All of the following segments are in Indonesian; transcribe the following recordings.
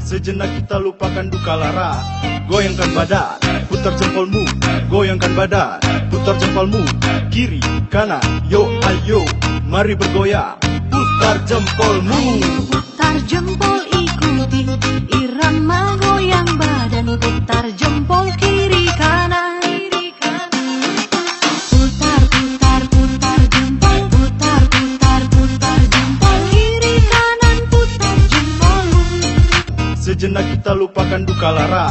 Sejenak kita lupakan duka lara. Goyangkan badan, putar jempolmu. Goyangkan badan, putar jempolmu. Kiri, kanan, yo ayo, mari bergoyang. Putar jempolmu. Putar jempol ikuti irama goyang badan. Putar jempol kiri kanan. Putar putar putar jempol. Putar putar putar jempol kiri kanan. Putar jempolmu. Sejenak kita lupakan duka lara.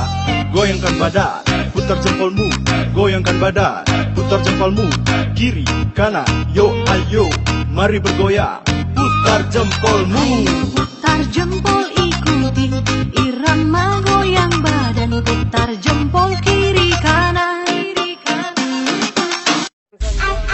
Goyangkan badan, putar jempolmu. Goyangkan badan, putar jempolmu. Kiri, kanan, yo ayo, mari bergoyang. Putar jempolmu. Putar jempol